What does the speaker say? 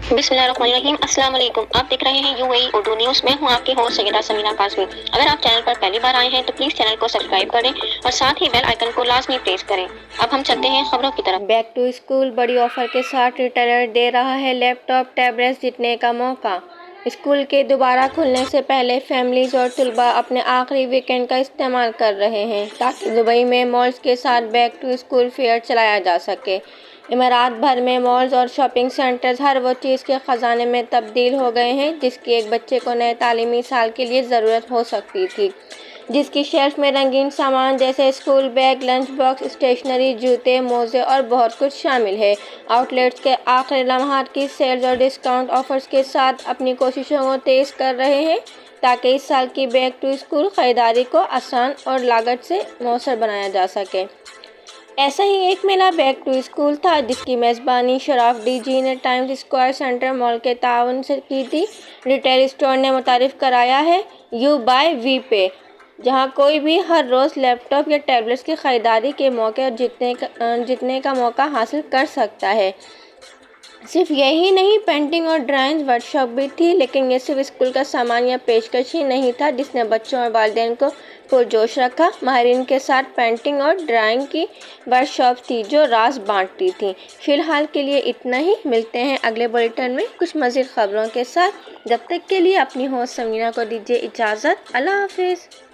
بسم اللہ الرحمن الرحیم۔ السلام علیکم، آپ دیکھ رہے ہیں UAE اردو نیوز۔ میں ہوں آپ کی ہوسٹ سیدہ سمیرہ قاسمی۔ اگر آپ چینل پر پہلی بار آئے ہیں تو پلیز چینل کو سبسکرائب کریں اور ساتھ ہی بیل آئیکن کو لازمی پریس کریں۔ اب ہم چلتے ہیں خبروں کی طرف۔ بیک ٹو اسکول بڑی آفر کے ساتھ ریٹیلر دے رہا ہے لیپ ٹاپ ٹیبلیٹس جیتنے کا موقع۔ اسکول کے دوبارہ کھلنے سے پہلے فیملیز اور طلباء اپنے آخری ویکینڈ کا استعمال کر رہے ہیں تاکہ دبئی میں مالز کے ساتھ بیک ٹو اسکول فیئر چلایا جا سکے۔ امارات بھر میں مالز اور شاپنگ سینٹرز ہر وہ چیز کے خزانے میں تبدیل ہو گئے ہیں جس کی ایک بچے کو نئے تعلیمی سال کے لیے ضرورت ہو سکتی تھی، جس کی شیلف میں رنگین سامان جیسے school bag, lunch box, stationery, جوتے، موزے اور بہت کچھ شامل ہے۔ آؤٹ لیٹس کے آخری لمحات کی سیلز اور ڈسکاؤنٹ آفرز کے ساتھ اپنی کوششوں کو تیز کر رہے ہیں تاکہ اس سال کی بیک ٹو اسکول خریداری کو آسان اور لاگت سے مؤثر بنایا جا سکے۔ ایسا ہی ایک میلہ بیک ٹو اسکول تھا جس کی میزبانی شراف ڈی جی نے ٹائمز اسکوائر سینٹر مال کے تعاون سے کی تھی۔ ریٹیل اسٹور نے متعارف کرایا ہے یو بائی وی پے، جہاں کوئی بھی ہر روز لیپ ٹاپ یا ٹیبلیٹس کی خریداری کے موقع اور جیتنے کا موقع حاصل کر سکتا ہے۔ صرف یہی نہیں، پینٹنگ اور ڈرائنگ ورکشاپ بھی تھی، لیکن یہ صرف اسکول کا سامان یا پیشکش ہی نہیں تھا جس نے بچوں اور والدین کو پرجوش رکھا۔ ماہرین کے ساتھ پینٹنگ اور ڈرائنگ کی ورکشاپ تھی جو راز بانٹتی تھی۔ فی الحال کے لیے اتنا ہی، ملتے ہیں اگلے بلیٹن میں کچھ مزید خبروں کے ساتھ۔ جب تک کے لیے اپنی ہوسٹ سمیرہ کو دیجیے اجازت۔ اللہ حافظ۔